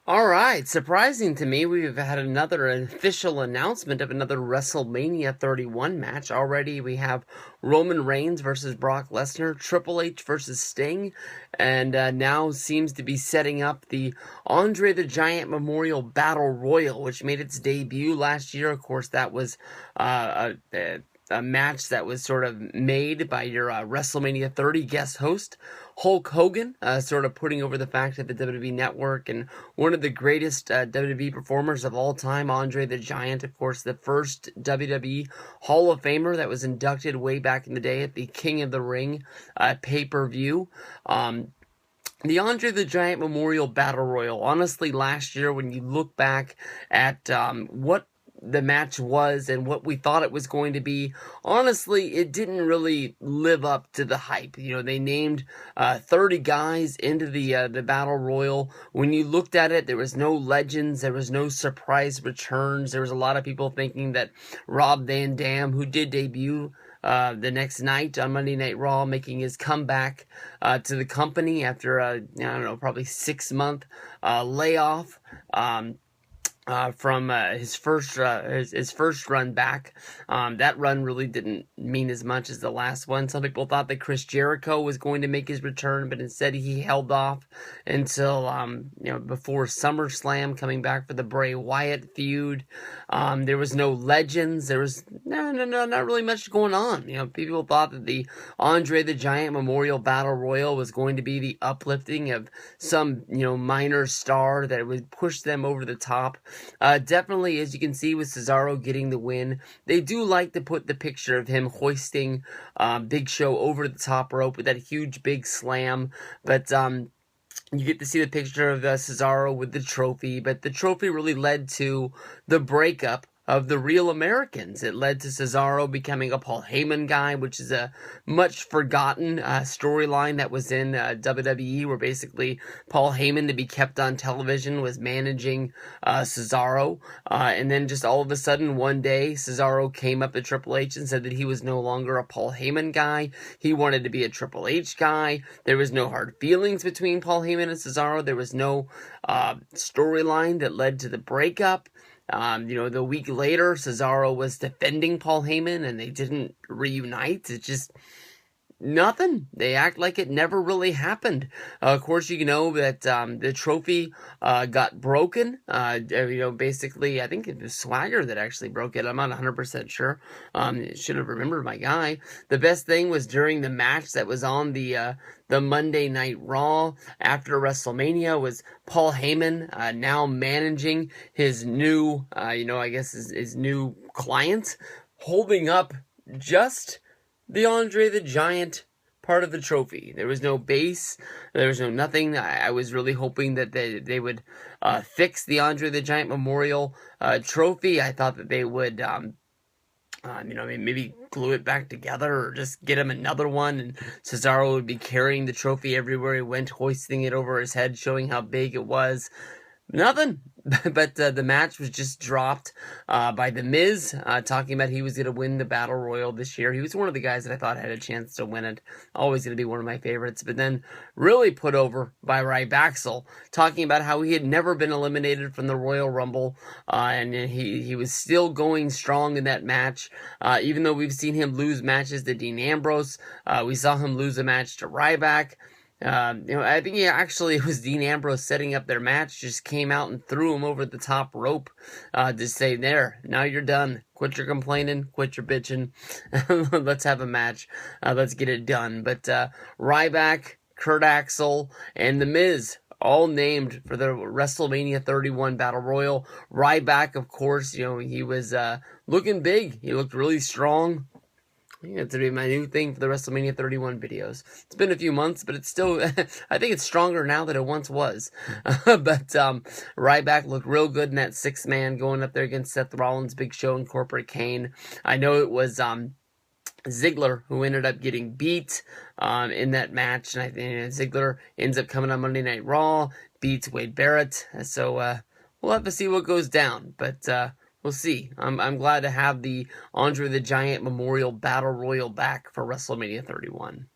All right, surprising to me, we've had another official announcement of another WrestleMania 31 match. Already we have Roman Reigns versus Brock Lesnar, Triple H versus Sting, and now seems to be setting up the Andre the Giant Memorial Battle Royal, which made its debut last year. Of course, that was a match that was sort of made by your WrestleMania 30 guest host, Hulk Hogan, sort of putting over the fact that the WWE Network and one of the greatest WWE performers of all time, Andre the Giant, of course, the first WWE Hall of Famer that was inducted way back in the day at the King of the Ring pay-per-view. The Andre the Giant Memorial Battle Royal. Honestly, last year, when you look back at what the match was and what we thought it was going to be, honestly, it didn't really live up to the hype. You know, they named 30 guys into the Battle Royal. When you looked at it, there was no legends, there was no surprise returns. There was a lot of people thinking that Rob Van Dam, who did debut the next night on Monday Night Raw, making his comeback to the company after I don't know, probably 6-month layoff. From his first run back. That run really didn't mean as much as the last one. Some people thought that Chris Jericho was going to make his return, but instead he held off until before SummerSlam, coming back for the Bray Wyatt feud. There was no legends. There was not really much going on. You know, people thought that the Andre the Giant Memorial Battle Royal was going to be the uplifting of some minor star that would push them over the top. Definitely, as you can see with Cesaro getting the win, they do like to put the picture of him hoisting Big Show over the top rope with that huge big slam, but you get to see the picture of Cesaro with the trophy, but the trophy really led to the breakup of the Real Americans. It led to Cesaro becoming a Paul Heyman guy, which is a much forgotten storyline that was in WWE, where basically Paul Heyman, to be kept on television, was managing Cesaro. And then just all of a sudden, one day, Cesaro came up to Triple H and said that he was no longer a Paul Heyman guy. He wanted to be a Triple H guy. There was no hard feelings between Paul Heyman and Cesaro. There was no storyline that led to the breakup. The week later, Cesaro was defending Paul Heyman and they didn't reunite. It's just nothing. They act like it never really happened. Of course, you know that the trophy got broken. Basically, I think it was Swagger that actually broke it. I'm not 100% sure. Should have remembered my guy. The best thing was during the match that was on the Monday Night Raw after WrestleMania was Paul Heyman now managing his new, his new client, holding up just the Andre the Giant part of the trophy. There was no base. There was no nothing. I was really hoping that they would fix the Andre the Giant Memorial trophy. I thought that they would maybe glue it back together or just get him another one, and Cesaro would be carrying the trophy everywhere he went, hoisting it over his head, showing how big it was. Nothing. But the match was just dropped by The Miz, talking about he was going to win the Battle Royal this year. He was one of the guys that I thought had a chance to win it. Always going to be one of my favorites. But then really put over by Ryback, talking about how he had never been eliminated from the Royal Rumble, and he was still going strong in that match. Even though we've seen him lose matches to Dean Ambrose, we saw him lose a match to Ryback. I think it was Dean Ambrose setting up their match, just came out and threw him over the top rope, to say, there, now you're done. Quit your complaining, quit your bitching. Let's have a match. Let's get it done. But, Ryback, Kurt Axel, and The Miz, all named for the WrestleMania 31 Battle Royal. Ryback, of course, he was, looking big. He looked really strong. I think that's going to be my new thing for the WrestleMania 31 videos. It's been a few months, but it's still, I think it's stronger now than it once was. But Ryback looked real good in that 6-man going up there against Seth Rollins, Big Show, and Corporate Kane. I know it was Ziggler who ended up getting beat in that match, and I think Ziggler ends up coming on Monday Night Raw, beats Wade Barrett. So we'll have to see what goes down, but we'll see. I'm glad to have the Andre the Giant Memorial Battle Royal back for WrestleMania 31.